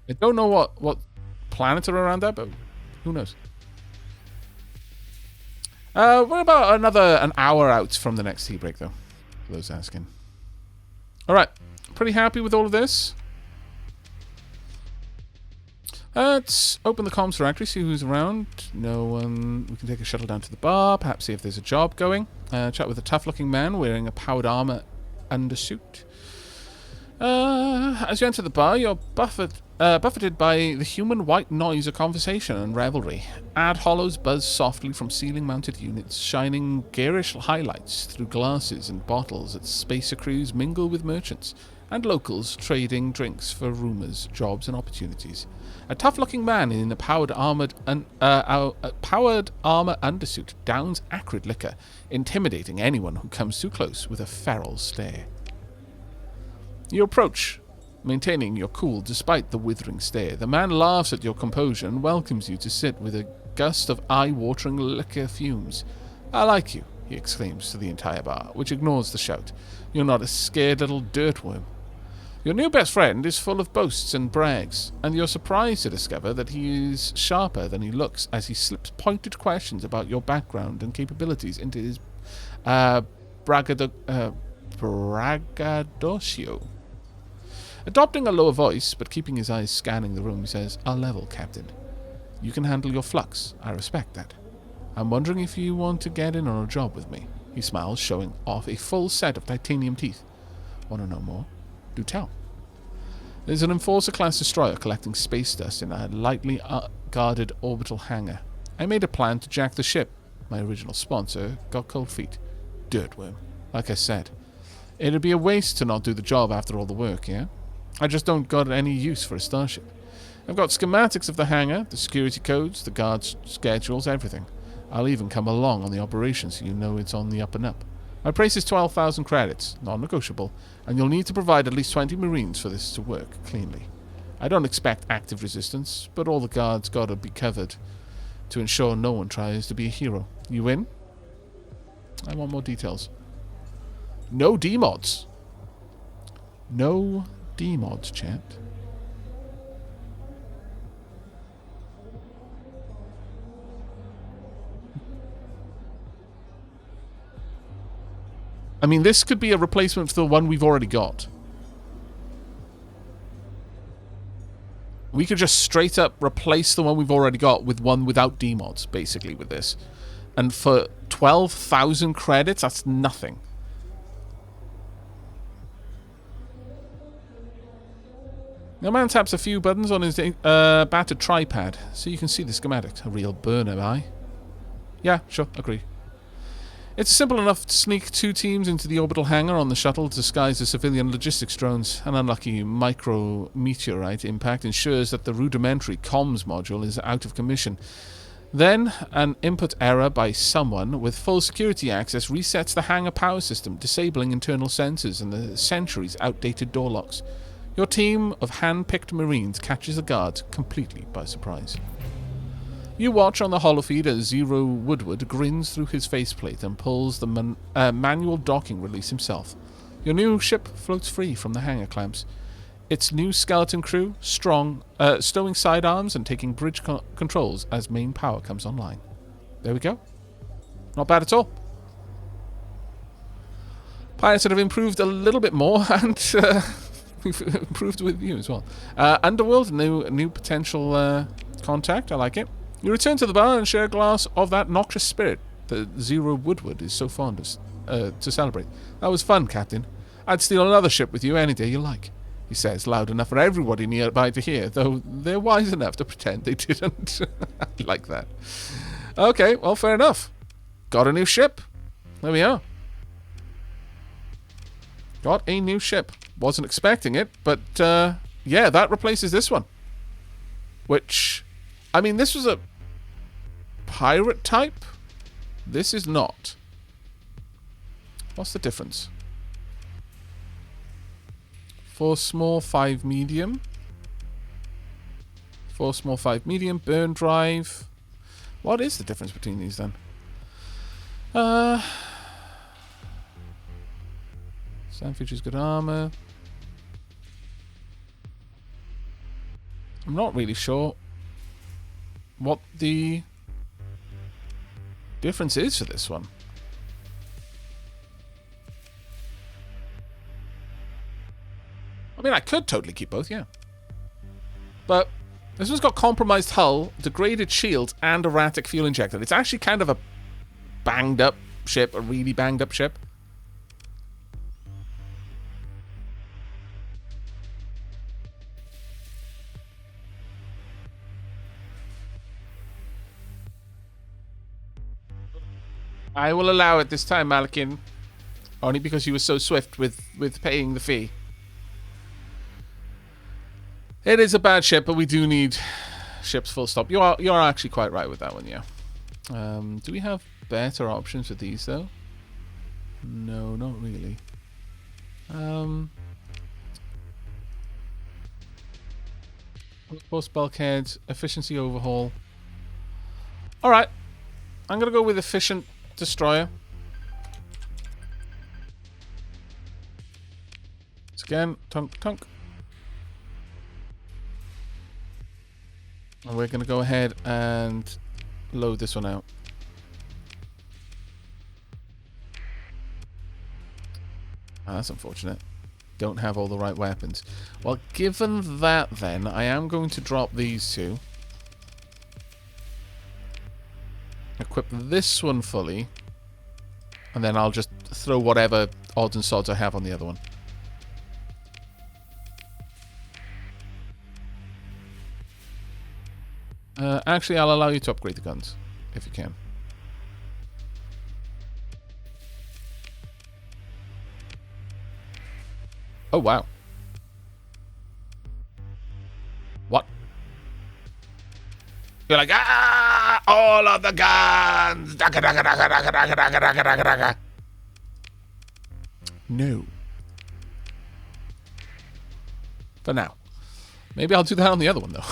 I don't know what planets are around there, but who knows? We're about an hour out from the next tea break, though, for those asking. All right. Pretty happy with all of this. Let's open the comms directory, see who's around. No one. We can take a shuttle down to the bar, perhaps see if there's a job going. Chat with a tough-looking man wearing a powered armor undersuit. As you enter the bar, you're buffeted by the human white noise of conversation and revelry. Ad hollows buzz softly from ceiling-mounted units, shining garish highlights through glasses and bottles as spacer crews mingle with merchants and locals trading drinks for rumors, jobs, and opportunities. A tough-looking man in a powered armor undersuit downs acrid liquor, intimidating anyone who comes too close with a feral stare. You approach, maintaining your cool despite the withering stare. The man laughs at your composure and welcomes you to sit with a gust of eye-watering liquor fumes. "I like you," he exclaims to the entire bar, which ignores the shout. "You're not a scared little dirtworm." Your new best friend is full of boasts and brags, and you're surprised to discover that he is sharper than he looks as he slips pointed questions about your background and capabilities into his braggadocio. Adopting a lower voice, but keeping his eyes scanning the room, he says, "Our level, Captain. You can handle your flux. I respect that. I'm wondering if you want to get in on a job with me." He smiles, showing off a full set of titanium teeth. "Want to know more? Do tell." There's an Enforcer-class destroyer collecting space dust in a lightly guarded orbital hangar. I made a plan to jack the ship. My original sponsor got cold feet. Dirtworm. Like I said, it'd be a waste to not do the job after all the work, yeah? I just don't got any use for a starship. I've got schematics of the hangar, the security codes, the guard schedules, everything. I'll even come along on the operation so you know it's on the up and up. My price is 12,000 credits, non-negotiable, and you'll need to provide at least 20 Marines for this to work cleanly. I don't expect active resistance, but all the guards gotta be covered to ensure no one tries to be a hero. You in? I want more details. No D-mods. No D-mods, chat. I mean, this could be a replacement for the one we've already got. We could just straight up replace the one we've already got with one without D-mods, basically, with this. And for 12,000 credits, that's nothing. The man taps a few buttons on his battered tripod, so you can see the schematics. A real burner, aye? Yeah, sure, agree. It's simple enough to sneak 2 teams into the orbital hangar on the shuttle disguised as civilian logistics drones. An unlucky micro-meteorite impact ensures that the rudimentary comms module is out of commission. Then, an input error by someone with full security access resets the hangar power system, disabling internal sensors and the centuries outdated door locks. Your team of hand-picked Marines catches the guards completely by surprise. You watch on the holofeed as Zero Woodward grins through his faceplate and pulls the manual docking release himself. Your new ship floats free from the hangar clamps. Its new skeleton crew, strong, stowing sidearms and taking bridge controls as main power comes online. There we go. Not bad at all. Pirates have improved a little bit more, and we've improved with you as well. Underworld, new potential contact. I like it. You return to the bar and share a glass of that noxious spirit that Zero Woodward is so fond of to celebrate. That was fun, Captain. I'd steal another ship with you any day you like, he says, loud enough for everybody nearby to hear, though they're wise enough to pretend they didn't. I like that. Okay, well, fair enough. Got a new ship. There we are. Got a new ship. Wasn't expecting it, but yeah, that replaces this one. Which, I mean, this was a pirate type. This is not. What's the difference? 4 small, 5 medium. 4 small, 5 medium. Burn drive. What is the difference between these then? Sound features good armor. I'm not really sure what the difference is for this one. I mean, I could totally keep both, yeah. But this one's got compromised hull, degraded shields, and erratic fuel injector. It's actually kind of a banged up ship, a really banged up ship. I will allow it this time, Malakin. Only because you were so swift with paying the fee. It is a bad ship, but we do need ships full stop. You're actually quite right with that one, yeah. Do we have better options for these, though? No, not really. Post bulkheads, efficiency overhaul. Alright. I'm going to go with efficient destroyer. So again, tunk, tunk. And we're going to go ahead and load this one out. Ah, that's unfortunate. Don't have all the right weapons. Well, given that then, I am going to drop these two. Equip this one fully. And then I'll just throw whatever odds and sods I have on the other one. Actually, I'll allow you to upgrade the guns, if you can. Oh, wow. What? You're like, ah! All of the guns! No. For now. Maybe I'll do that on the other one, though.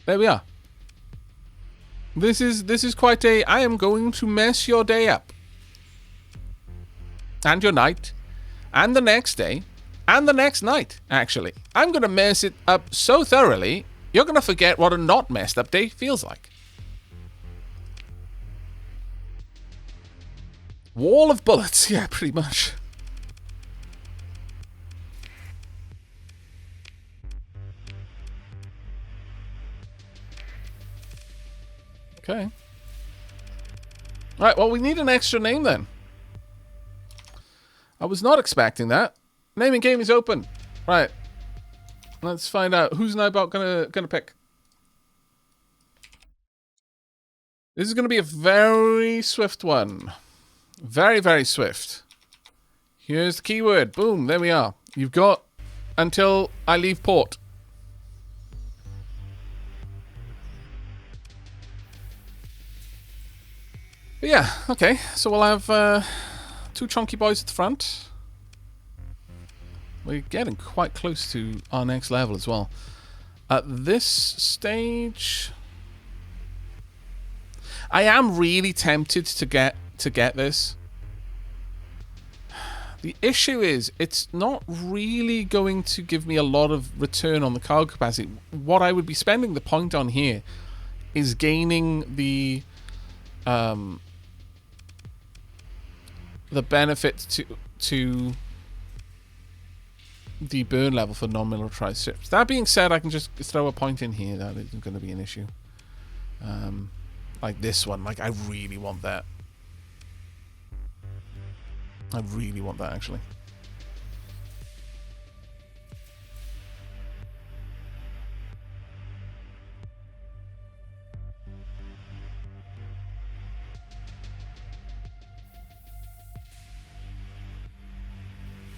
There we are. This is quite a... I am going to mess your day up. And your night. And the next day. And the next night, actually. I'm going to mess it up so thoroughly, you're going to forget what a not messed up day feels like. Wall of bullets. Yeah, pretty much. Okay. Alright, well, we need an extra name then. I was not expecting that. Naming game is open. Right. Let's find out. Who's Nightbot gonna pick? This is gonna be a very swift one. Very, very swift. Here's the keyword. Boom, there we are. You've got until I leave port. But yeah, okay. So we'll have two chunky boys at the front. We're getting quite close to our next level as well. At this stage, I am really tempted to get this. The issue is, it's not really going to give me a lot of return on the cargo capacity. What I would be spending the point on here is gaining the benefit to the burn level for non-militarized ships. That being said, I can just throw a point in here. That isn't going to be an issue. Like this one. Like, I really want that. I really want that, actually.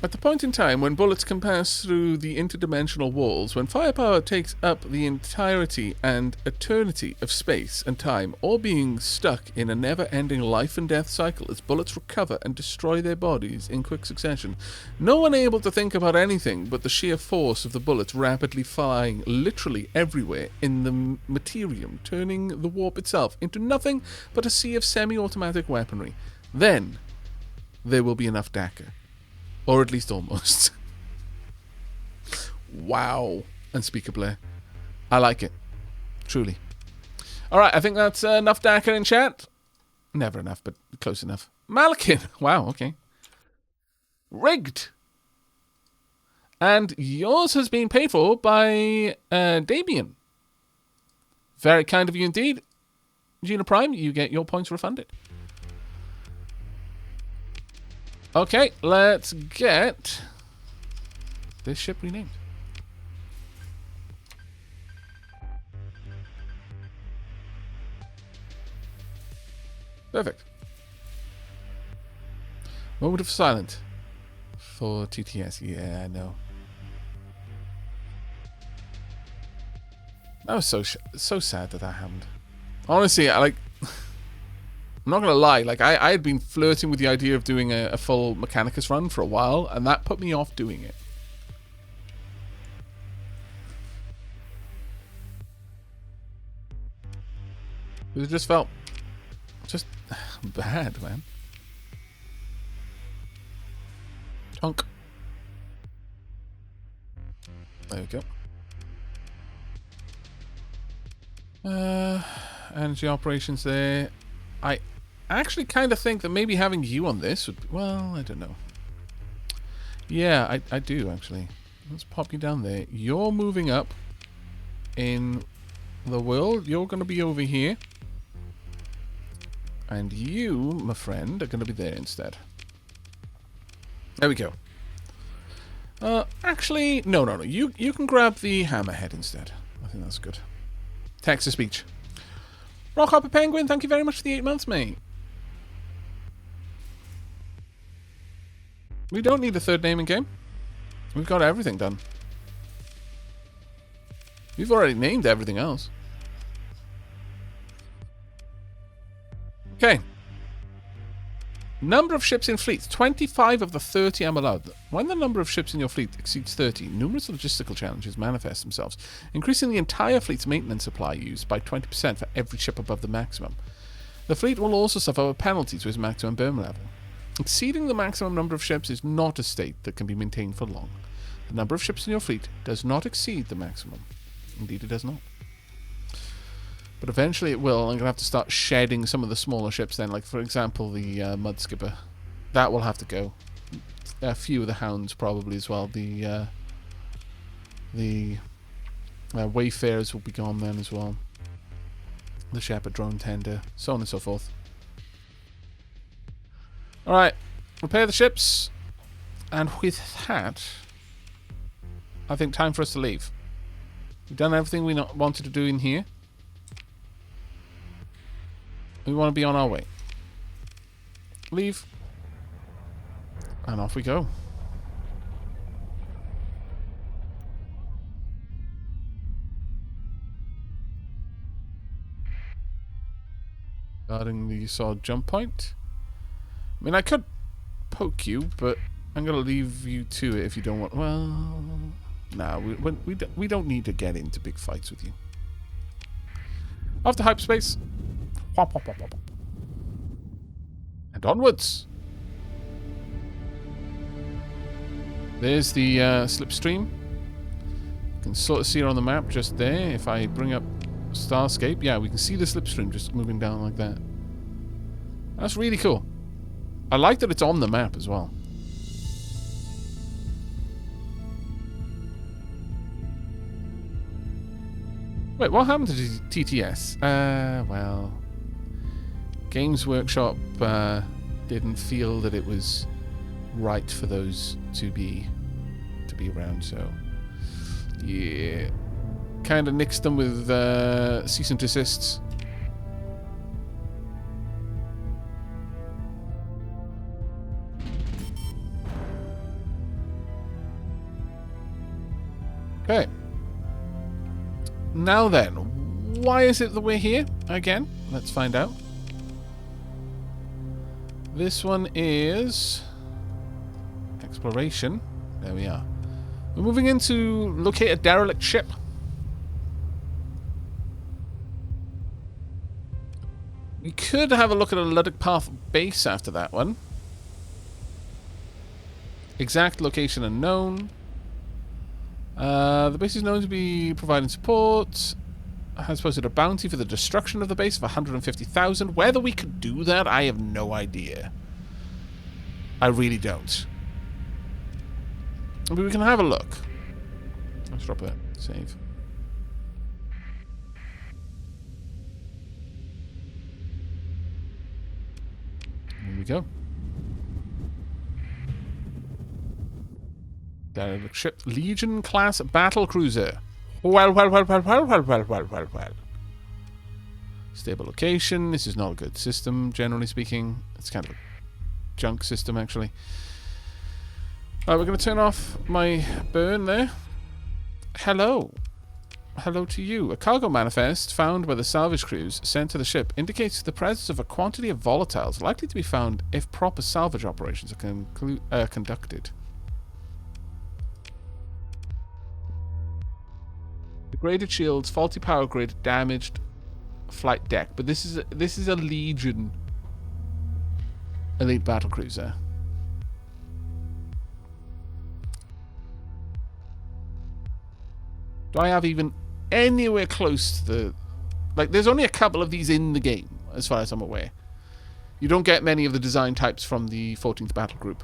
At the point in time when bullets can pass through the interdimensional walls, when firepower takes up the entirety and eternity of space and time, all being stuck in a never-ending life and death cycle as bullets recover and destroy their bodies in quick succession, no one able to think about anything but the sheer force of the bullets rapidly flying literally everywhere in the materium, turning the warp itself into nothing but a sea of semi-automatic weaponry. Then, there will be enough DACA. Or at least almost. Wow. Unspeakably. I like it. Truly. Alright, I think that's enough DACA in chat. Never enough, but close enough. Malkin. Wow, okay. Rigged. And yours has been paid for by Damien. Very kind of you indeed. Gina Prime, you get your points refunded. Okay, let's get this ship renamed. Perfect. Moment of silence for TTS. Yeah, I know. That was so sad that happened. Honestly, I'm not gonna lie. Like I had been flirting with the idea of doing a full Mechanicus run for a while, and that put me off doing it. It just felt just bad, man. Chunk. There we go. Energy operations there. I actually kind of think that maybe having you on this would be, well, I don't know. Yeah, I do actually. Let's pop you down there. You're moving up in the world. You're going to be over here. And you, my friend, are going to be there instead. There we go. Actually, no. You can grab the hammerhead instead. I think that's good. Text to speech. Rockhopper Penguin, thank you very much for the 8 months, mate. We don't need a third name in game. We've got everything done. We've already named everything else. Okay. Number of ships in fleet. 25 of the 30 I'm allowed. When the number of ships in your fleet exceeds 30, numerous logistical challenges manifest themselves, increasing the entire fleet's maintenance supply used by 20% for every ship above the maximum. The fleet will also suffer a penalty to its maximum burn level. Exceeding the maximum number of ships is not a state that can be maintained for long. The number of ships in your fleet does not exceed the maximum. Indeed, it does not. But eventually it will. I'm going to have to start shedding some of the smaller ships then. Like, for example, the Mudskipper. That will have to go. A few of the Hounds probably as well. The Wayfarers will be gone then as well. The Shepherd Drone Tender. So on and so forth. Alright. Repair the ships. And with that, I think time for us to leave. We've done everything we wanted to do in here. We want to be on our way. Leave. And off we go. Regarding the solid jump point. I mean, I could poke you, but I'm going to leave you to it if you don't want... Well... Nah, we don't need to get into big fights with you. Off to hyperspace. Whop, whop, whop, whop. And onwards. There's the slipstream. You can sort of see it on the map just there. If I bring up Starscape, yeah, we can see the slipstream just moving down like that. That's really cool. I like that it's on the map as well. Wait, what happened to TTS? Well... Games Workshop didn't feel that it was right for those to be around, so yeah, kind of nixed them with cease and desists. Okay. Now then, why is it that we're here again? Let's find out. This one is exploration. There we are. We're moving in to locate a derelict ship. We could have a look at a Luddic Path base after that one. Exact location unknown. The base is known to be providing support. Has posted a bounty for the destruction of the base of 150,000. Whether we could do that, I have no idea. I really don't. But we can have a look. Let's drop that. Save. Here we go. Derelict ship. Legion class battle cruiser. Well. Stable location. This is not a good system, generally speaking. It's kind of a junk system, actually. Alright, we're going to turn off my burn there. Hello. Hello to you. A cargo manifest found by the salvage crews sent to the ship indicates the presence of a quantity of volatiles likely to be found if proper salvage operations are conducted. Degraded shields, faulty power grid, damaged flight deck. But this is a Legion elite battle cruiser. Do I have even anywhere close to the... Like, there's only a couple of these in the game, as far as I'm aware. You don't get many of the design types from the 14th Battle Group.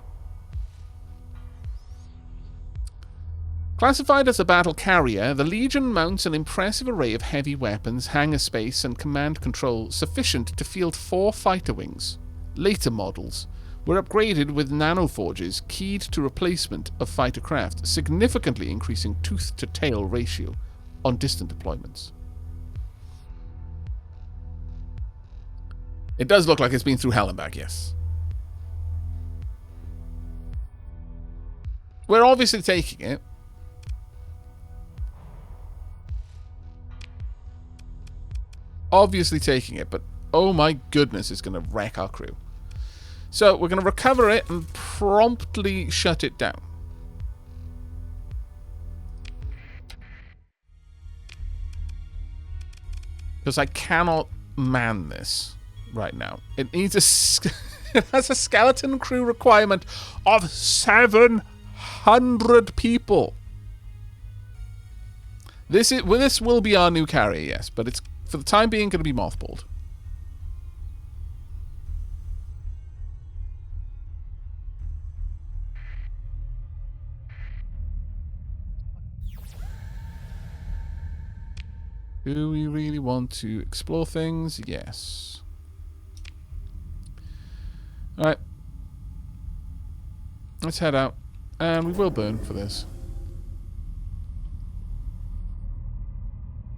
Classified as a battle carrier, the Legion mounts an impressive array of heavy weapons, hangar space, and command control sufficient to field 4 fighter wings. Later models were upgraded with nanoforges keyed to replacement of fighter craft, significantly increasing tooth-to-tail ratio on distant deployments. It does look like it's been through hell and back, yes. We're obviously taking it. Obviously taking it, but oh my goodness, it's going to wreck our crew. So we're going to recover it and promptly shut it down. Because I cannot man this right now. It needs it has a skeleton crew requirement of 700 people. This will be our new carrier, yes, but it's for the time being going to be mothballed. Do we really want to explore things? Yes. Alright. Let's head out. And we will burn for this.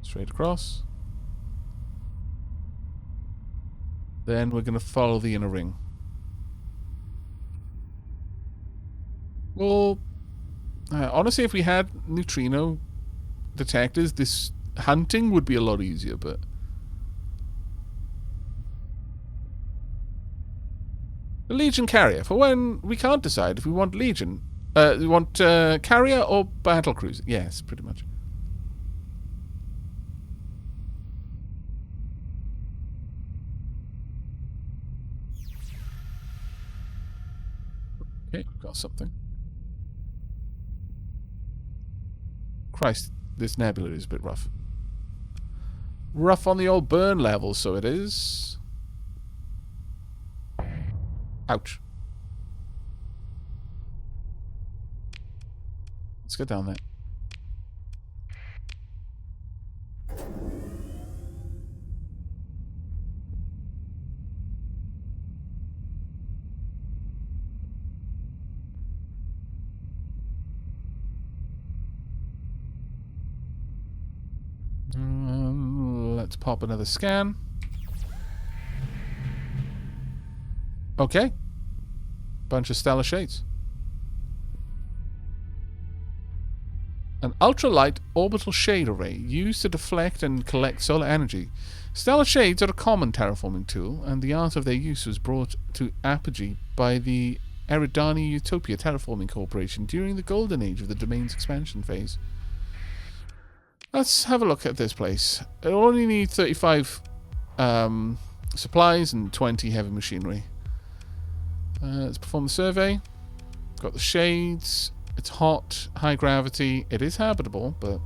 Straight across. Then we're going to follow the inner ring. Well, honestly, if we had neutrino detectors, this hunting would be a lot easier, but... The Legion carrier, for when we can't decide if we want Legion. We want carrier or battle cruiser. Yes, pretty much. Okay, got something. Christ, this nebula is a bit rough. Rough on the old burn level, so it is. Ouch. Let's get down there. Let's pop another scan. Okay. Bunch of stellar shades. An ultralight orbital shade array used to deflect and collect solar energy. Stellar shades are a common terraforming tool, and the art of their use was brought to apogee by the Eridani Utopia Terraforming Corporation during the golden age of the domain's expansion phase. Let's have a look at this place. It'll only need 35 supplies and 20 heavy machinery. Let's perform the survey. Got the shades. It's hot, high gravity. It is habitable, but...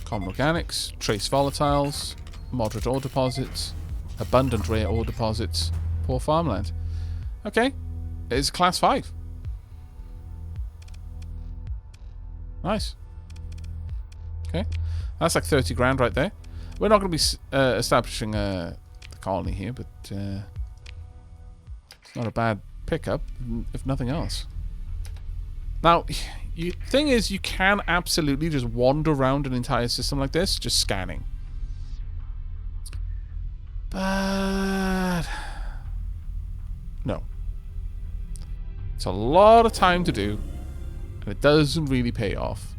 Common organics, trace volatiles, moderate ore deposits, abundant rare ore deposits, poor farmland. Okay, it's class 5. Nice. Okay, that's like 30 grand right there. We're not going to be establishing the colony here, but it's not a bad pickup, if nothing else. Now, thing is, you can absolutely just wander around an entire system like this, just scanning. But... no. It's a lot of time to do, and it doesn't really pay off.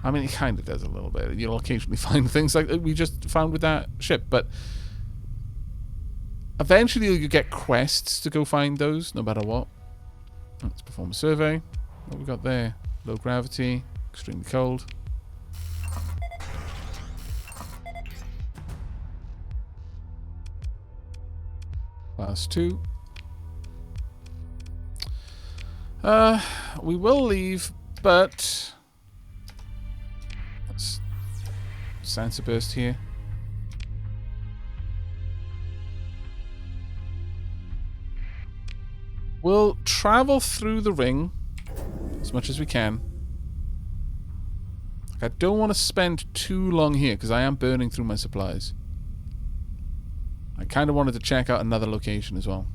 I mean, it kind of does a little bit. You'll occasionally find things like we just found with that ship, but eventually you get quests to go find those, no matter what. Let's perform a survey. What we got there? Low gravity, extremely cold. Class 2. We will leave, but let's sensor burst here. We'll travel through the ring as much as we can. I don't want to spend too long here because I am burning through my supplies. I kind of wanted to check out another location as well.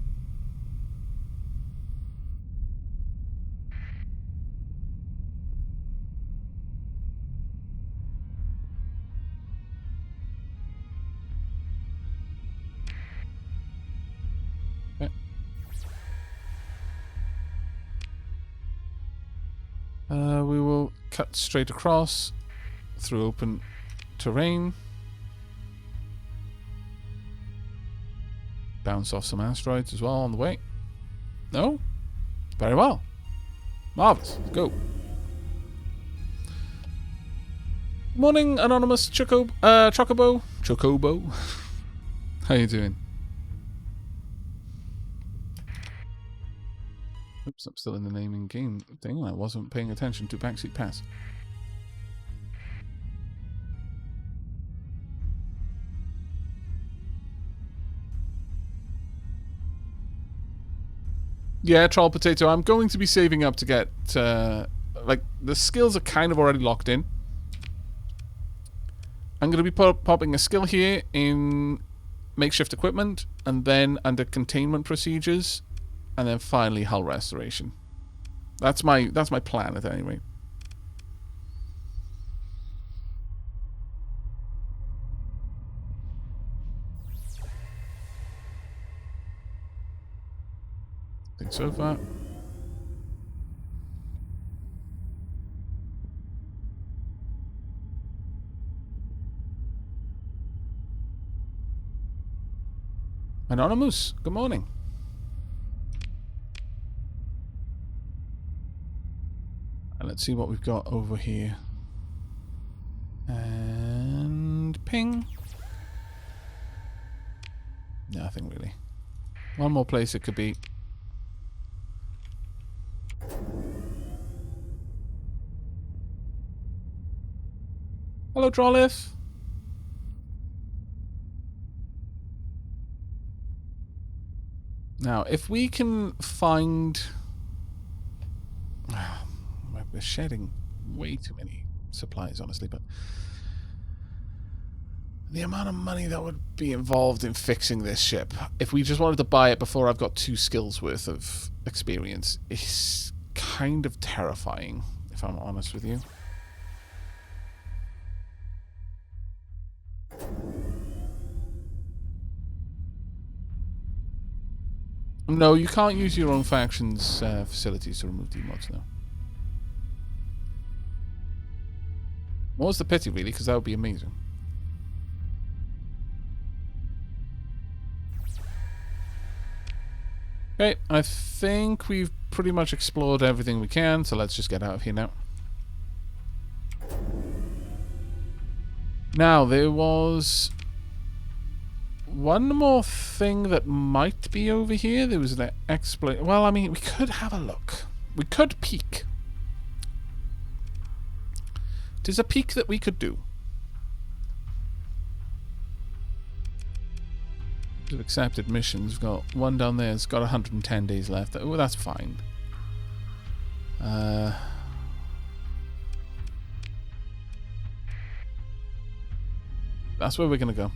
Okay. We will cut straight across through open terrain. Bounce off some asteroids as well on the way. No? Very well. Marvelous. Let's go. Morning, anonymous Chocobo. Chocobo. How you doing? Oops, I'm still in the naming game thing. I wasn't paying attention to backseat pass. Yeah, Troll Potato. I'm going to be saving up to get... like, the skills are kind of already locked in. I'm going to be popping a skill here in makeshift equipment, and then under containment procedures, and then finally hull restoration. That's my plan at any rate. I think so far. Anonymous, good morning. And let's see what we've got over here. And ping. Nothing really. One more place it could be. Hello, Trollif. Now, if we can find... we're shedding way too many supplies, honestly, but... the amount of money that would be involved in fixing this ship, if we just wanted to buy it before I've got 2 skills worth of experience, is kind of terrifying, if I'm honest with you. No, you can't use your own faction's facilities to remove demods now. More's the pity, really, because that would be amazing. Okay, I think we've pretty much explored everything we can, so let's just get out of here now. Now, there was one more thing that might be over here. There was an explanation. Well, I mean, we could have a look. We could peek. There's a peek that we could do. We've accepted missions. We've got one down there. It's got 110 days left. Oh, that's fine. That's where we're going to go.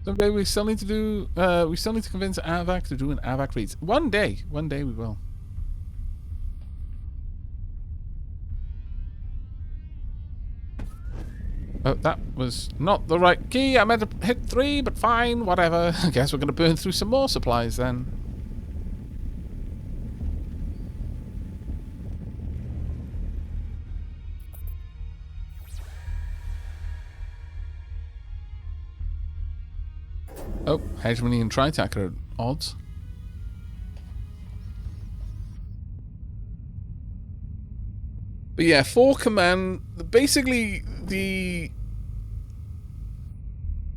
Okay, we still need to do. We still need to convince Aavak to do an Aavak reads. One day we will. Oh, that was not the right key. I meant to hit 3, but fine, whatever. I guess we're going to burn through some more supplies then. Oh, hegemony and Tritac are odds. But yeah, for command, basically the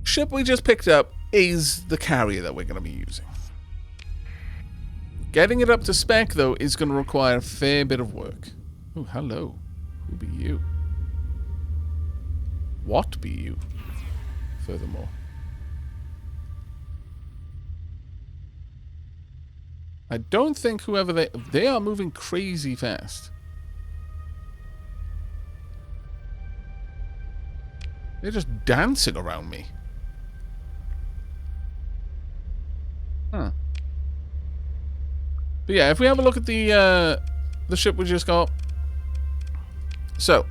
ship we just picked up is the carrier that we're going to be using. Getting it up to spec, though, is going to require a fair bit of work. Oh, hello. Who be you? What be you? Furthermore. I don't think whoever they are moving crazy fast. They're just dancing around me. Huh. But yeah, if we have a look at the ship we just got. So,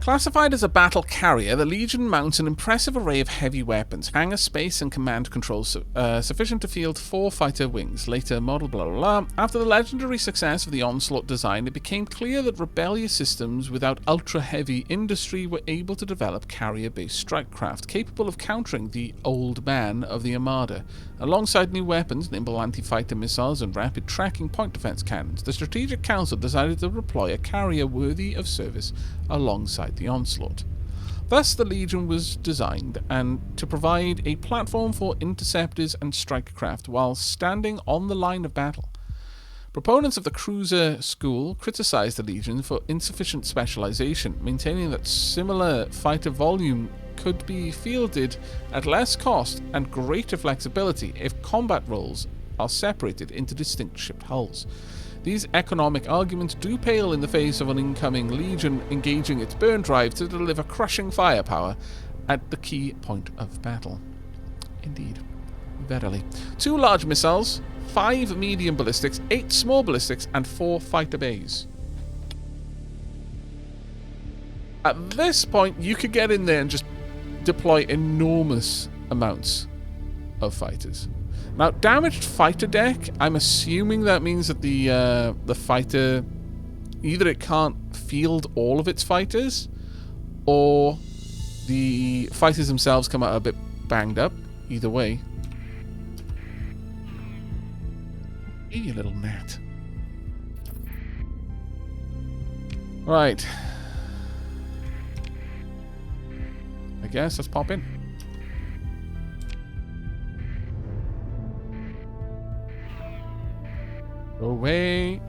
classified as a battle carrier, the Legion mounts an impressive array of heavy weapons, hangar space and command controls sufficient to field 4 fighter wings. Later model blah blah blah. After the legendary success of the Onslaught design, it became clear that rebellious systems without ultra-heavy industry were able to develop carrier-based strike craft capable of countering the old man of the Armada. Alongside new weapons, nimble anti-fighter missiles and rapid tracking point defense cannons, the Strategic Council decided to deploy a carrier worthy of service alongside the Onslaught. Thus, the Legion was designed and to provide a platform for interceptors and strike craft while standing on the line of battle. Proponents of the cruiser school criticized the Legion for insufficient specialization, maintaining that similar fighter volume could be fielded at less cost and greater flexibility if combat roles are separated into distinct ship hulls. These economic arguments do pale in the face of an incoming Legion engaging its burn drive to deliver crushing firepower at the key point of battle. Indeed. Verily. 2 large missiles, 5 medium ballistics, 8 small ballistics, and 4 fighter bays. At this point, you could get in there and just deploy enormous amounts of fighters. Now, damaged fighter deck, I'm assuming that means that the fighter, either it can't field all of its fighters, or the fighters themselves come out a bit banged up. Either way. Hey, you little gnat. Right. I guess let's pop in. Go away.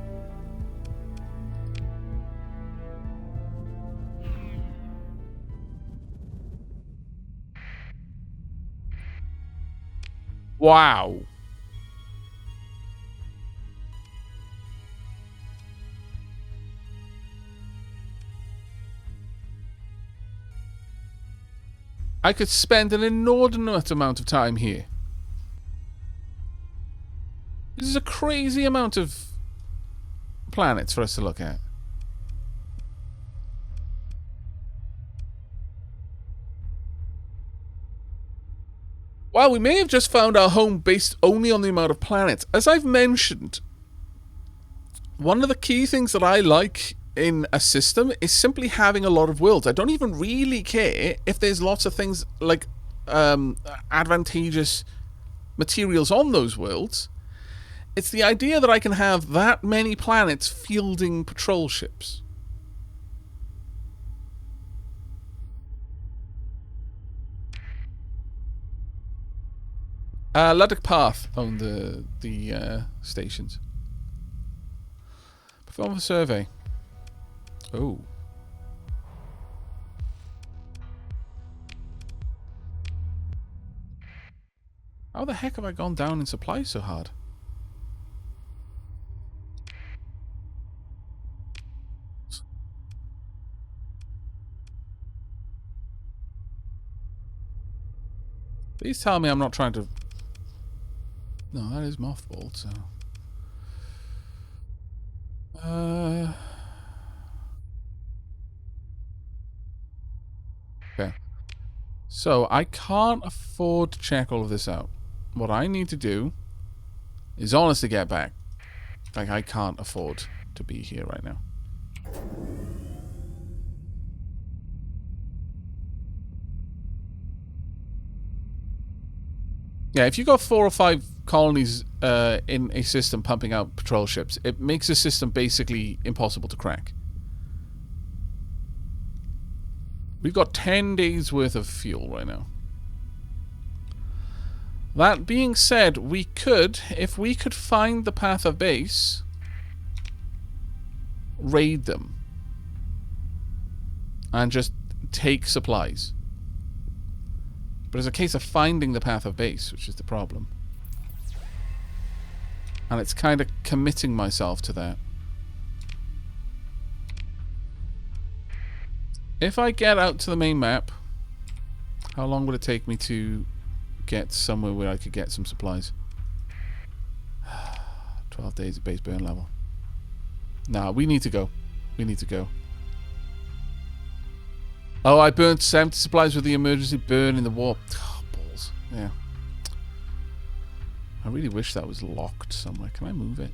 Wow. I could spend an inordinate amount of time here. This is a crazy amount of planets for us to look at. Well, we may have just found our home based only on the amount of planets. As I've mentioned, one of the key things that I like in a system is simply having a lot of worlds. I don't even really care if there's lots of things like advantageous materials on those worlds. It's the idea that I can have that many planets fielding patrol ships. Luddick Path own the stations. Perform a survey. Oh. How the heck have I gone down in supply so hard? Please tell me I'm not trying to... No, that is mothballed, so... Okay. So, I can't afford to check all of this out. What I need to do is honestly get back. Like, I can't afford to be here right now. Yeah, if you got 4 or 5 colonies in a system pumping out patrol ships, it makes the system basically impossible to crack. We've got 10 days worth of fuel right now. That being said, we could, if we could find the path of base, raid them. And just take supplies. But it's a case of finding the path of base, which is the problem. And it's kind of committing myself to that. If I get out to the main map, how long would it take me to get somewhere where I could get some supplies? 12 days at base burn level. Nah, we need to go. We need to go. Oh, I burnt 70 supplies with the emergency burn in the warp. Oh, balls. Yeah. I really wish that was locked somewhere. Can I move it?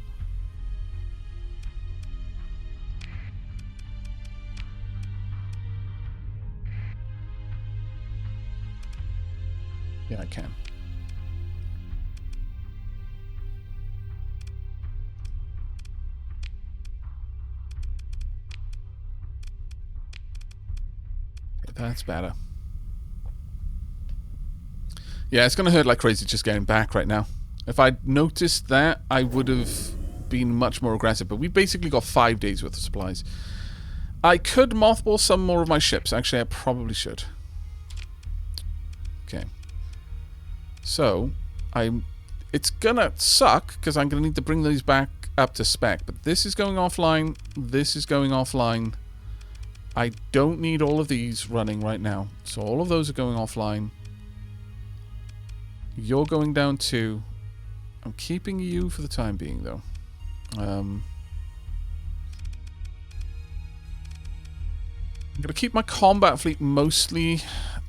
Yeah, I can. That's better. Yeah, it's going to hurt like crazy just getting back right now. If I'd noticed that, I would have been much more aggressive. But we basically got 5 days worth of supplies. I could mothball some more of my ships. Actually, I probably should. Okay. So, it's going to suck because I'm going to need to bring these back up to spec. But this is going offline. This is going offline. I don't need all of these running right now. So all of those are going offline. You're going down too. I'm keeping you for the time being, though. I'm going to keep my combat fleet mostly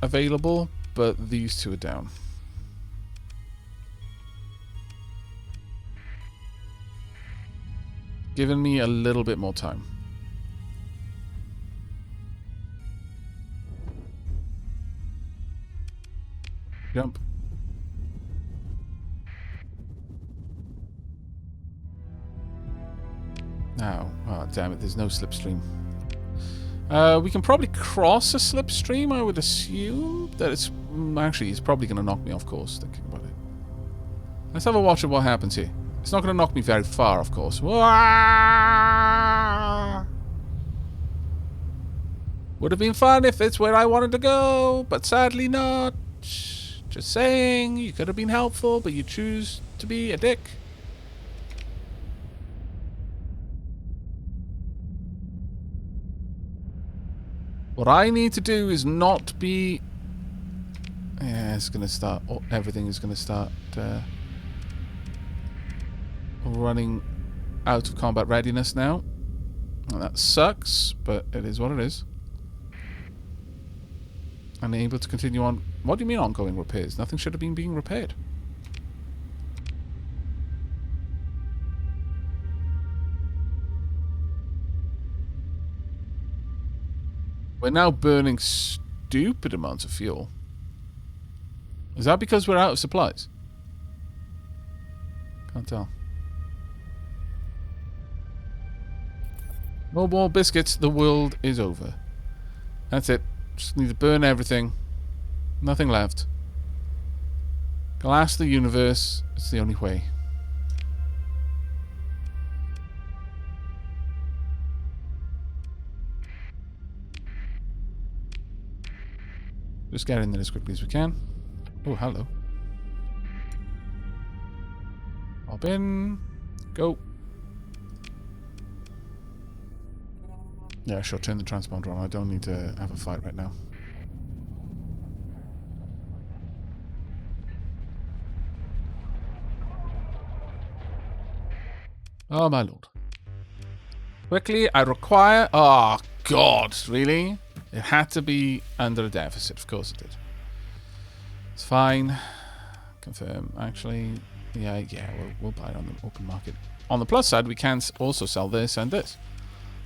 available, but these two are down. Giving me a little bit more time. Jump. Now, oh damn it, there's no slipstream. We can probably cross a slipstream, I would assume. That it's... Actually, it's probably going to knock me off course, thinking about it. Let's have a watch of what happens here. It's not going to knock me very far, of course. Would have been fun if it's where I wanted to go, but sadly not. Just saying, you could have been helpful, but you choose to be a dick. What I need to do is not be... Yeah, it's going to start... Oh, everything is going to start running out of combat readiness now. And that sucks, but it is what it is. Unable to continue on... What do you mean ongoing repairs? Nothing should have been being repaired. We're now burning stupid amounts of fuel. Is that because we're out of supplies? Can't tell. No more biscuits. The world is over. That's it. Just need to burn everything. Nothing left. Glass the universe. It's the only way. Just get in there as quickly as we can. Oh, hello. Hop in. Go. Yeah, sure, turn the transponder on. I don't need to have a fight right now. Oh, my lord. Quickly, I require... Oh, God, really? It had to be under a deficit. Of course it did. It's fine. Confirm. Actually, yeah, we'll buy it on the open market. On the plus side, we can also sell this and this.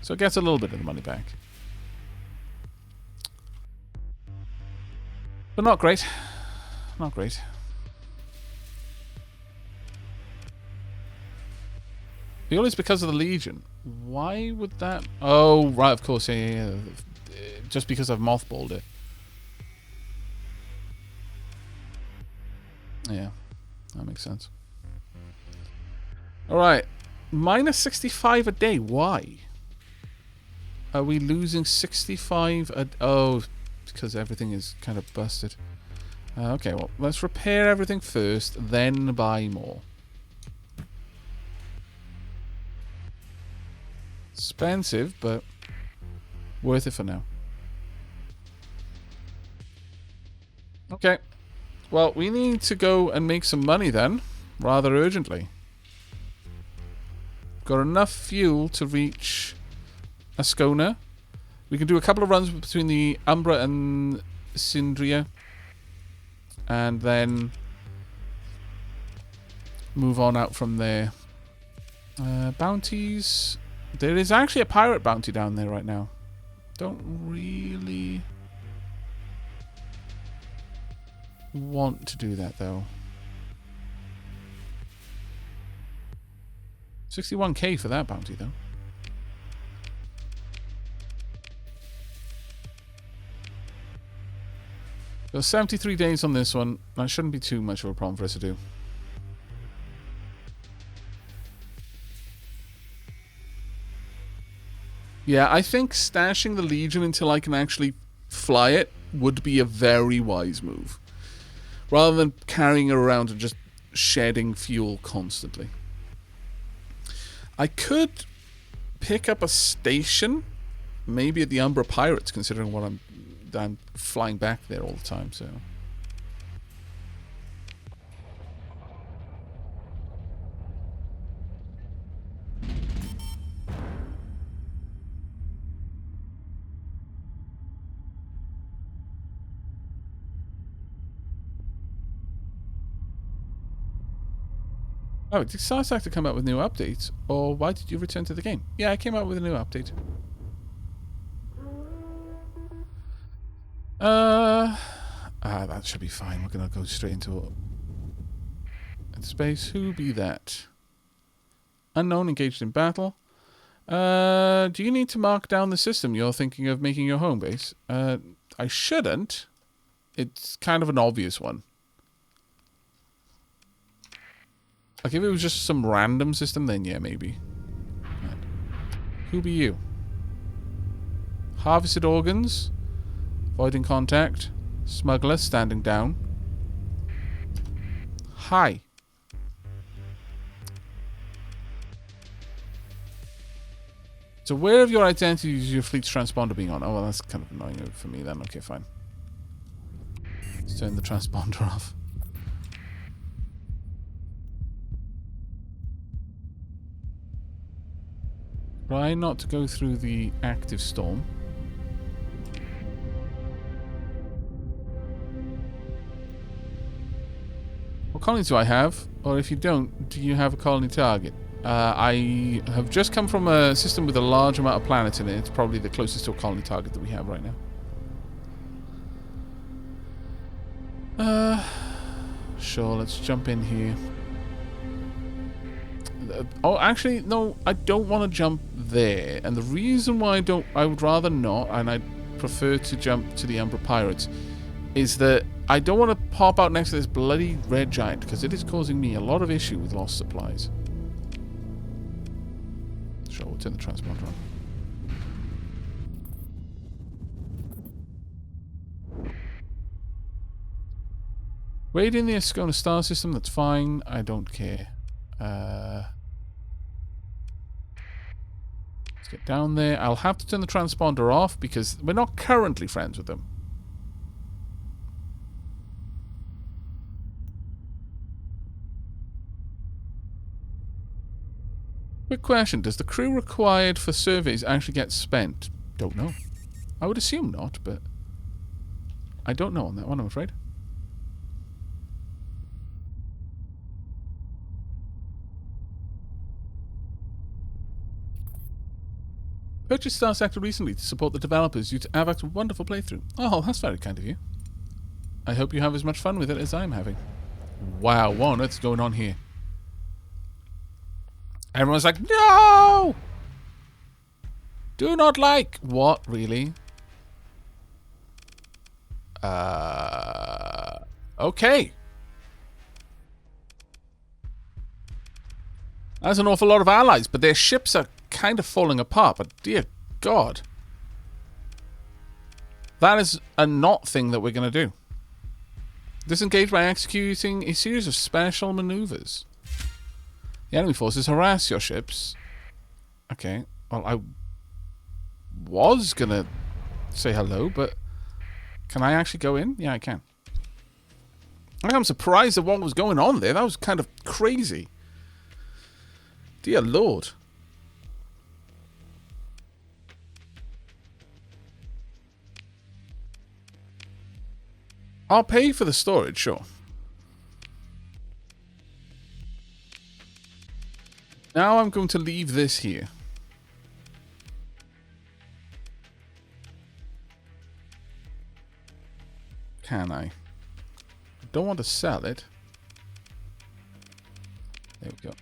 So it gets a little bit of the money back. But not great. Not great. Purely it's because of the Legion. Why would that... Oh, right, of course. Yeah. Just because I've mothballed it. Yeah, that makes sense. Alright. Minus 65 a day. Why? Are we losing 65 a... Oh, because everything is kind of busted. Okay, well, let's repair everything first, then buy more. Expensive, but worth it for now. Okay. Well, we need to go and make some money then, rather urgently. Got enough fuel to reach Ascona. We can do a couple of runs between the Umbra and Sindria. And then move on out from there. Bounties. There is actually a pirate bounty down there right now. Don't really want to do that though. 61k for that bounty though. So 73 days on this one. That shouldn't be too much of a problem for us to do. Yeah, I think stashing the Legion until I can actually fly it would be a very wise move. Rather than carrying it around and just shedding fuel constantly. I could pick up a station, maybe at the Umbra Pirates, considering what I'm flying back there all the time, so... Oh, did Starsector come out with new updates? Or why did you return to the game? Yeah, I came out with a new update. That should be fine. We're gonna go straight into space. Who be that? Unknown engaged in battle. Do you need to mark down the system you're thinking of making your home base? I shouldn't. It's kind of an obvious one. Like, if it was just some random system, then yeah, maybe. Right. Who be you? Harvested organs. Avoiding contact. Smuggler, standing down. Hi. So where of your identity is your fleet's transponder being on? Oh, well, that's kind of annoying for me then. Okay, fine. Let's turn the transponder off. Try not to go through the active storm. What colonies do I have? Or if you don't, do you have a colony target? I have just come from a system with a large amount of planets in it. It's probably the closest to a colony target that we have right now. Sure, let's jump in here. Oh, actually, no, I don't want to jump there. And the reason why I would rather not, and I prefer to jump to the Umbra Pirates, is that I don't want to pop out next to this bloody red giant, because it is causing me a lot of issue with lost supplies. Sure, we'll turn the transponder on. Raiding the Ascona star system, that's fine. I don't care. Let's get down there. I'll have to turn the transponder off because we're not currently friends with them. Quick question. Does the crew required for surveys actually get spent? Don't know. I would assume not, but I don't know on that one, I'm afraid. Purchased Starsector recently to support the developers due to Aavak's wonderful playthrough. Oh, that's very kind of you. I hope you have as much fun with it as I'm having. Wow, what on earth's going on here? Everyone's like, no! Do not like. What, really? Okay. That's an awful lot of allies, but their ships are kind of falling apart, but dear God. That is a not thing that we're going to do. Disengage by executing a series of special maneuvers. The enemy forces harass your ships. Okay, well, I was going to say hello, but can I actually go in? Yeah, I can. I'm surprised at what was going on there. That was kind of crazy. Dear Lord. I'll pay for the storage, sure. Now I'm going to leave this here. Can I? I don't want to sell it. There we go.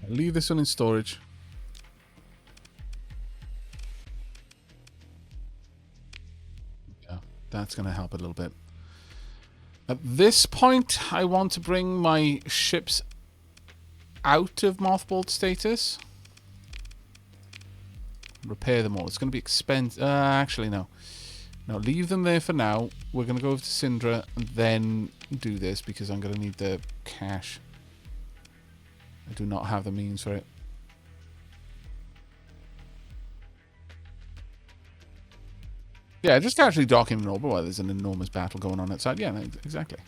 I'll leave this one in storage. Yeah, that's going to help a little bit. At this point, I want to bring my ships out of mothballed status. Repair them all. It's going to be expensive. Actually, no. No, leave them there for now. We're going to go over to Syndra and then do this because I'm going to need the cash. I do not have the means for it. Yeah, just casually docking an orbital while there's an enormous battle going on outside. Yeah, exactly.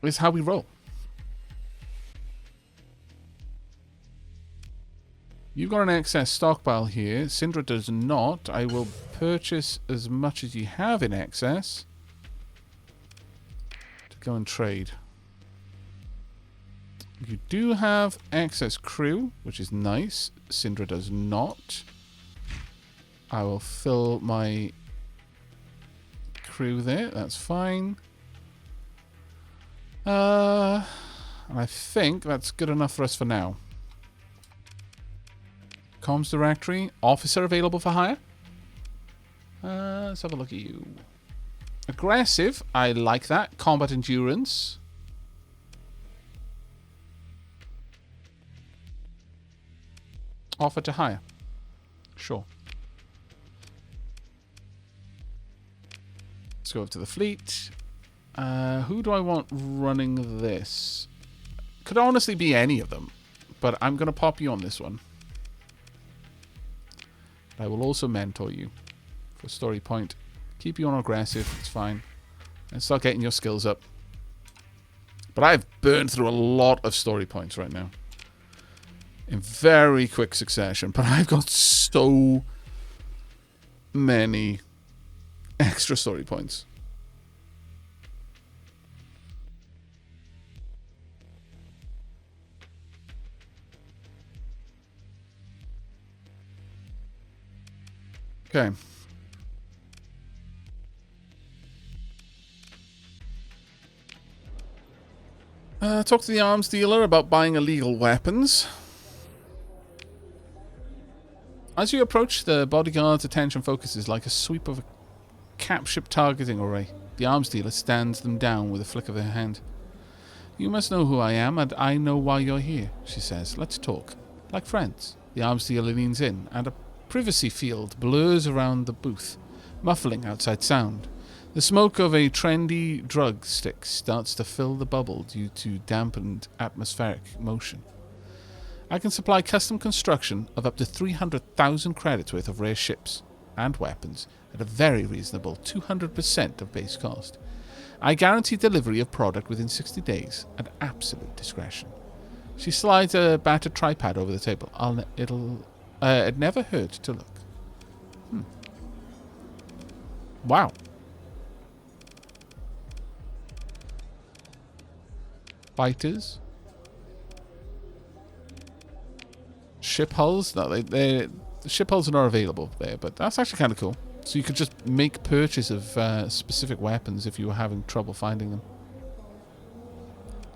It's how we roll. You've got an excess stockpile here. Syndra does not. I will purchase as much as you have in excess to go and trade. You do have excess crew, which is nice. Syndra does not. I will fill my crew there. That's fine. And I think that's good enough for us for now. Comms directory. Officer available for hire. Let's have a look at you. Aggressive. I like that. Combat endurance. Offer to hire. Sure. Let's go over to the fleet. Who do I want running this? Could honestly be any of them. But I'm going to pop you on this one. I will also mentor you for story point. Keep you on aggressive, it's fine. And start getting your skills up. But I've burned through a lot of story points right now. In very quick succession. But I've got so many extra story points. Okay. Talk to the arms dealer about buying illegal weapons. As you approach, the bodyguard's attention focuses like a sweep of a capship targeting array. The arms dealer stands them down with a flick of her hand. You must know who I am, and I know why you're here, she says. Let's talk. Like friends. The arms dealer leans in, and a privacy field blurs around the booth, muffling outside sound. The smoke of a trendy drug stick starts to fill the bubble due to dampened atmospheric motion. I can supply custom construction of up to 300,000 credits worth of rare ships and weapons at a very reasonable 200% of base cost. I guarantee delivery of product within 60 days at absolute discretion. She slides a battered tripod over the table. It never hurt to look. Wow. Fighters. Ship hulls? No, the ship hulls are not available there, but that's actually kind of cool. So you could just make purchase of specific weapons if you were having trouble finding them.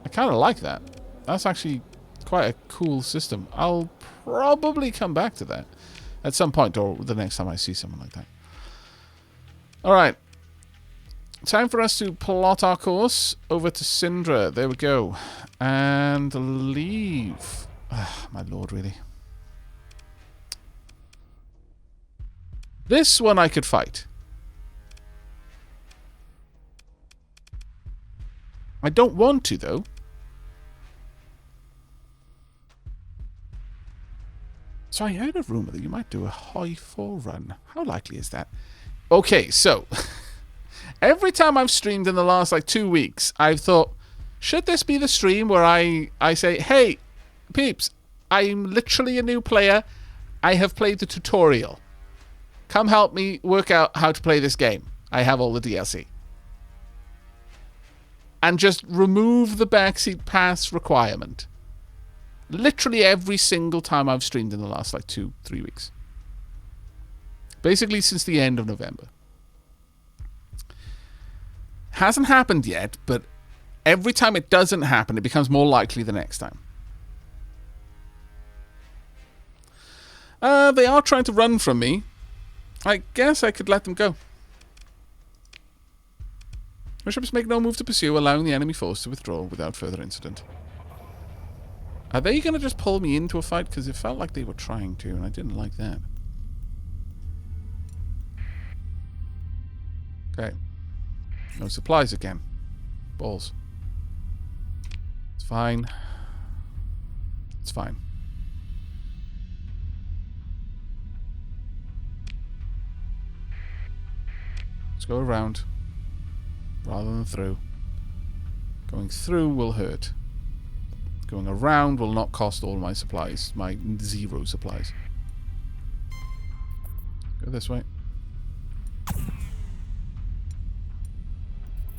I kind of like that. That's actually quite a cool system. I'll probably come back to that at some point, or the next time I see something like that. Alright. Time for us to plot our course over to Syndra. There we go. And leave. My lord, really. This one I could fight. I don't want to, though. So I heard a rumor that you might do a high fall run. How likely is that? Okay, so every time I've streamed in the last 2 weeks, I've thought, should this be the stream where I say, hey, peeps, I'm literally a new player. I have played the tutorial. Come help me work out how to play this game. I have all the DLC. And just remove the backseat pass requirement. Literally every single time I've streamed in the last 2-3 weeks. Basically since the end of November. Hasn't happened yet, but every time it doesn't happen, it becomes more likely the next time. They are trying to run from me. I guess I could let them go. Our ships make no move to pursue, allowing the enemy force to withdraw without further incident. Are they going to just pull me into a fight? Because it felt like they were trying to, and I didn't like that. Okay. No supplies again. Balls. It's fine. It's fine. Let's go around rather than through. Going through will hurt. Going around will not cost all my supplies. My 0 supplies. Go this way.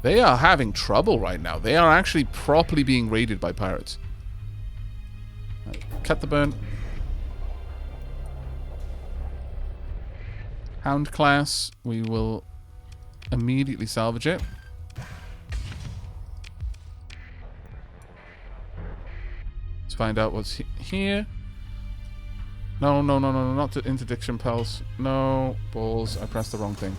They are having trouble right now. They are actually properly being raided by pirates. Right, cut the burn. Hound class. We will immediately salvage it. Let's find out what's here. No, not the interdiction pulse. No, balls. I pressed the wrong thing.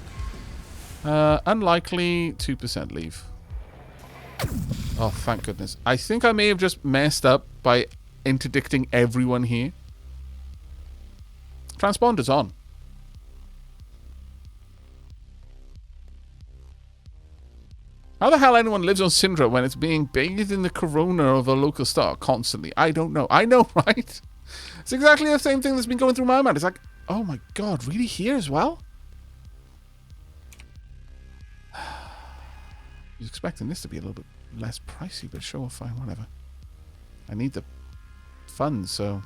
Unlikely 2% leave. Oh, thank goodness. I think I may have just messed up by interdicting everyone here. Transponder's on. How the hell anyone lives on Syndra when it's being bathed in the corona of a local star constantly? I don't know. I know, right? It's exactly the same thing that's been going through my mind. It's like, oh my god, really here as well? I was expecting this to be a little bit less pricey, but sure, fine, whatever. I need the funds, so...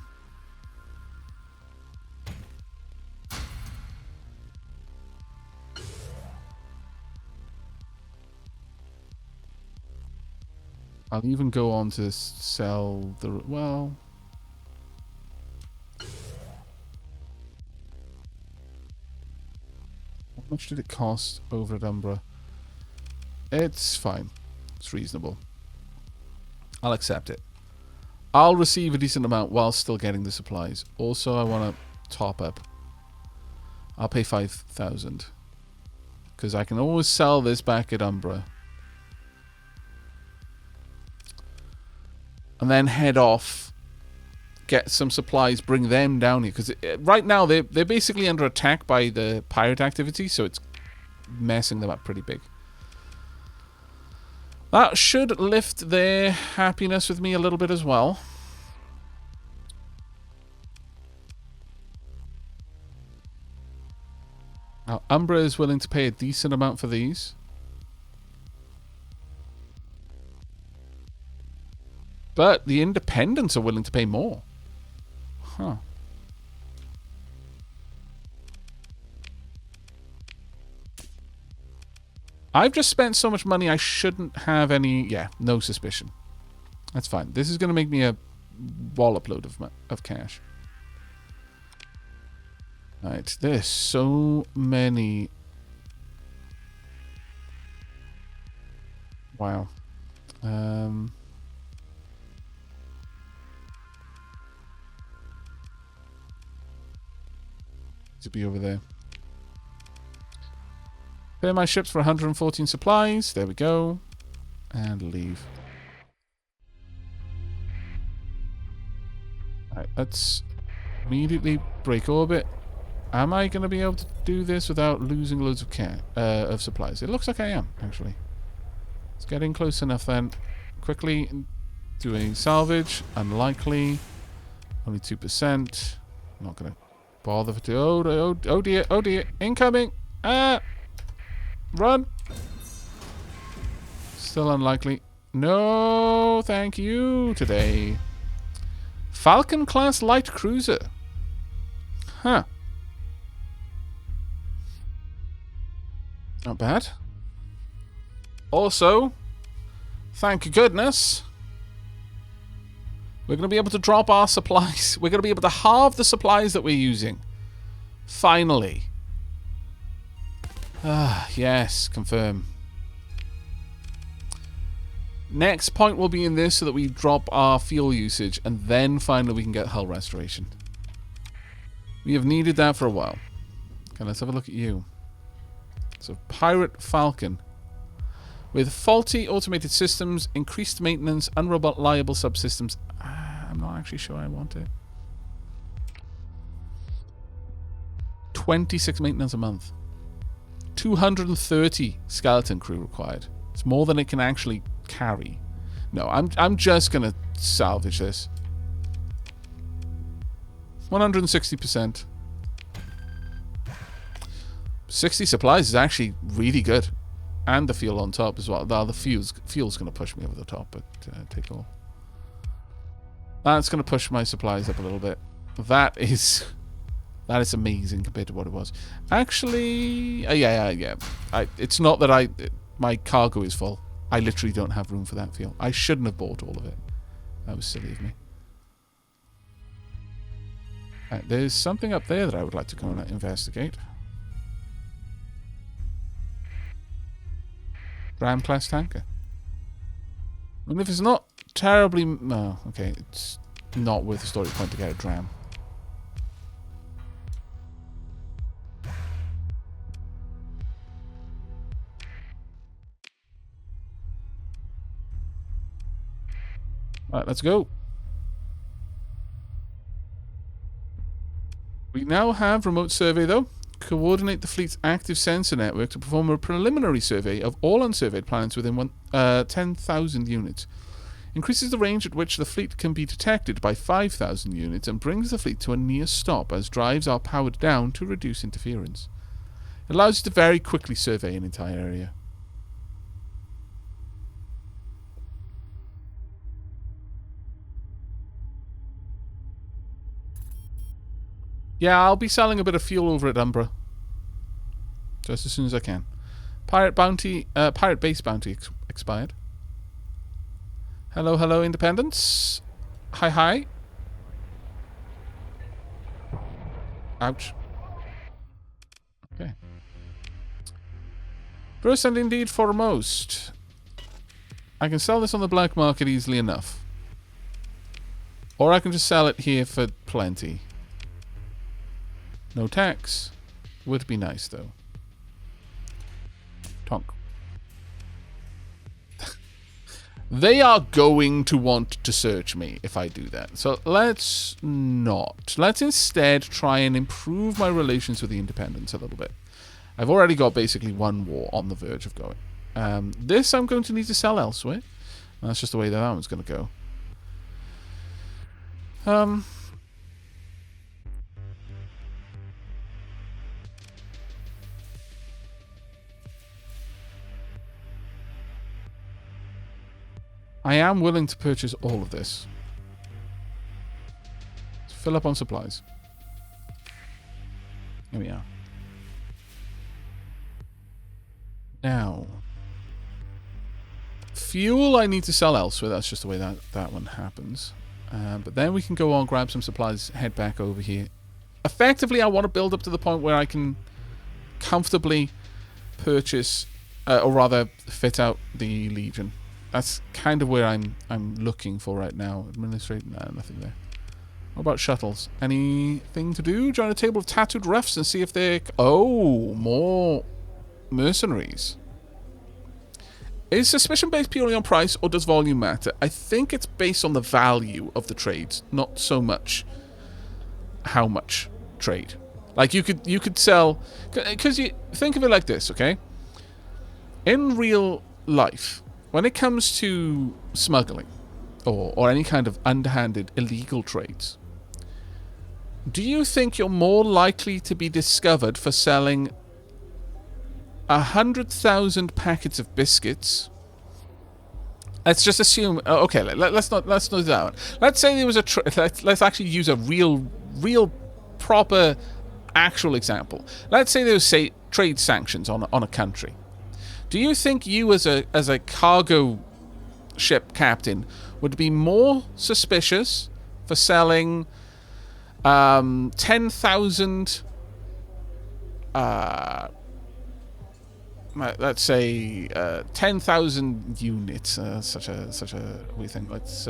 I'll even go on to sell the... well... How much did it cost over at Umbra? It's fine. It's reasonable. I'll accept it. I'll receive a decent amount while still getting the supplies. Also, I want to top up. I'll pay 5,000. Because I can always sell this back at Umbra. And then head off. Get some supplies, bring them down here. Because right now, they're basically under attack by the pirate activity. So it's messing them up pretty big. That should lift their happiness with me a little bit as well. Now, Umbra is willing to pay a decent amount for these. But the independents are willing to pay more. Huh. I've just spent so much money I shouldn't have any... Yeah, no suspicion. That's fine. This is going to make me a wallop load of cash. Right, there's so many... Wow. To be over there. Pay my ships for 114 supplies. There we go. And leave. Alright, let's immediately break orbit. Am I going to be able to do this without losing loads of supplies? It looks like I am, actually. It's getting close enough then. Quickly doing salvage. Unlikely. Only 2%. Not going to bother for... Oh dear, oh dear. Incoming! Ah! Run! Still unlikely. No, thank you today. Falcon class light cruiser. Huh. Not bad. Also, thank goodness, we're going to be able to drop our supplies. We're going to be able to halve the supplies that we're using. Finally. Ah, yes, confirm. Next point will be in this so that we drop our fuel usage and then finally we can get hull restoration. We have needed that for a while. Okay, let's have a look at you. So, Pirate Falcon. With faulty automated systems, increased maintenance, unreliable subsystems. I'm not actually sure I want it. 26 maintenance a month. 230 skeleton crew required. It's more than it can actually carry. No, I'm just gonna salvage this. 160%. 60 supplies is actually really good. And the fuel on top as well. The fuel's gonna push me over the top, but take all. That's gonna push my supplies up a little bit. That is amazing compared to what it was. Actually, yeah. It's not that my cargo is full. I literally don't have room for that fuel. I shouldn't have bought all of it. That was silly of me. There's something up there that I would like to go and investigate. Ram class tanker. I mean, if it's not terribly... No, okay. It's not worth the story point to get a dram. Right, let's go. We now have remote survey, though. Coordinate the fleet's active sensor network to perform a preliminary survey of all unsurveyed planets within 10,000 units. Increases the range at which the fleet can be detected by 5,000 units and brings the fleet to a near stop as drives are powered down to reduce interference. It allows you to very quickly survey an entire area. Yeah, I'll be selling a bit of fuel over at Umbra. Just as soon as I can. Pirate base bounty expired. Hello, Independence. Hi. Ouch. Okay. First and indeed foremost. I can sell this on the black market easily enough. Or I can just sell it here for plenty. No tax. Would be nice, though. Tonk. They are going to want to search me if I do that. So let's not. Let's instead try and improve my relations with the independents a little bit. I've already got basically one war on the verge of going. This I'm going to need to sell elsewhere. That's just the way that one's going to go. I am willing to purchase all of this. Let's fill up on supplies. Here we are. Now, fuel I need to sell elsewhere. That's just the way that one happens. But then we can go on, grab some supplies, head back over here. Effectively, I want to build up to the point where I can comfortably purchase, or rather, fit out the Legion. That's kind of where I'm looking for right now. Administrating, nah, nothing there. What about shuttles? Anything to do? Join a table of tattooed roughs and see if they're... Oh, more mercenaries. Is suspicion based purely on price, or does volume matter? I think it's based on the value of the trades, not so much how much trade. Like you could sell, because you think of it like this, okay? In real life, when it comes to smuggling or any kind of underhanded illegal trades, do you think you're more likely to be discovered for selling 100,000 packets of biscuits? Let's just assume. Okay, let's not do that one. Let's say there was a. Let's actually use a real, proper, actual example. Let's say there was, say, trade sanctions on a country. Do you think you, as a cargo ship captain, would be more suspicious for selling 10,000? Let's say 10,000 units. Such a weird thing. Let's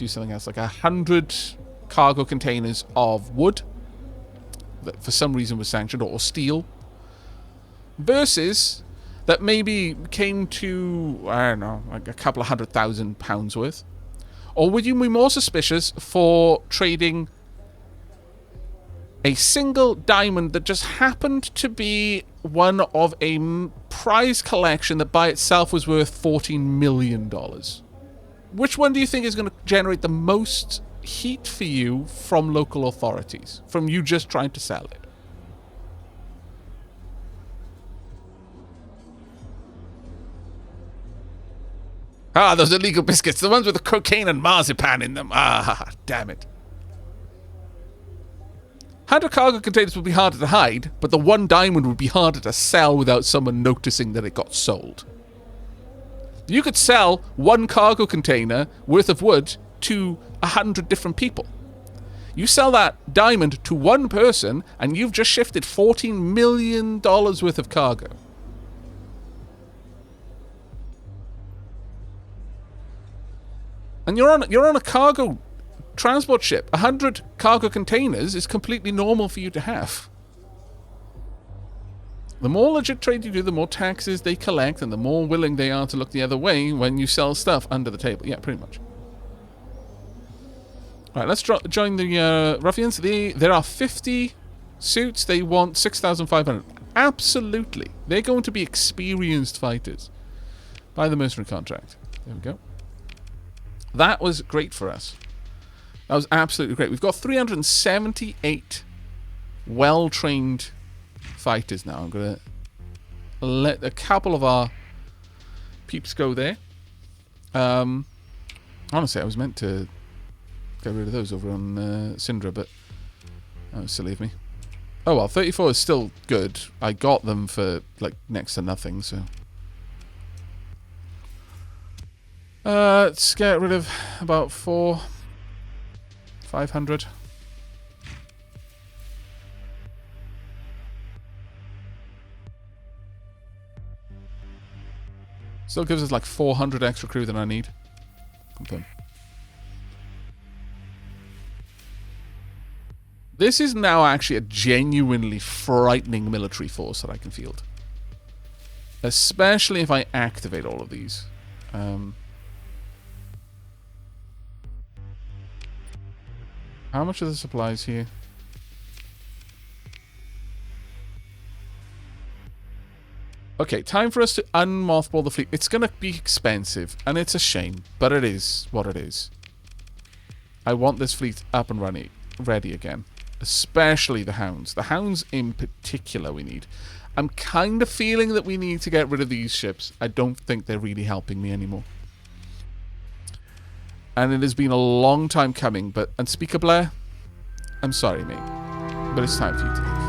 use something else, like 100 cargo containers of wood that for some reason was sanctioned, or steel, versus that maybe came to, I don't know, like a couple of £100,000 worth? Or would you be more suspicious for trading a single diamond that just happened to be one of a prize collection that by itself was worth $14 million? Which one do you think is going to generate the most heat for you from local authorities, from you just trying to sell it? Ah, those illegal biscuits, the ones with the cocaine and marzipan in them. Ah, damn it. 100 cargo containers would be harder to hide, but the one diamond would be harder to sell without someone noticing that it got sold. You could sell one cargo container worth of wood to 100 different people. You sell that diamond to one person, and you've just shifted $14 million worth of cargo. And you're on a cargo transport ship. 100 cargo containers is completely normal for you to have. The more legit trade you do, the more taxes they collect, and the more willing they are to look the other way when you sell stuff under the table. Yeah, pretty much. Alright, let's join the ruffians. There are 50 suits. They want 6,500. Absolutely. They're going to be experienced fighters. Buy the mercenary contract. There we go. That was great for us. That was absolutely great. We've got 378 well-trained fighters now. I'm going to let a couple of our peeps go there. Honestly, I was meant to get rid of those over on Syndra, but that was silly of me. Oh well, 34 is still good. I got them for like next to nothing, so... let's get rid of about 500. Still gives us like 400 extra crew than I need. Confirm. This is now actually a genuinely frightening military force that I can field. Especially if I activate all of these. How much are the supplies here? Okay, time for us to unmothball the fleet. It's going to be expensive, and it's a shame, but it is what it is. I want this fleet up and running, ready again. Especially the Hounds. The Hounds in particular we need. I'm kind of feeling that we need to get rid of these ships. I don't think they're really helping me anymore. And it has been a long time coming, but... And Speaker Blair, I'm sorry, mate, but it's time for you to leave.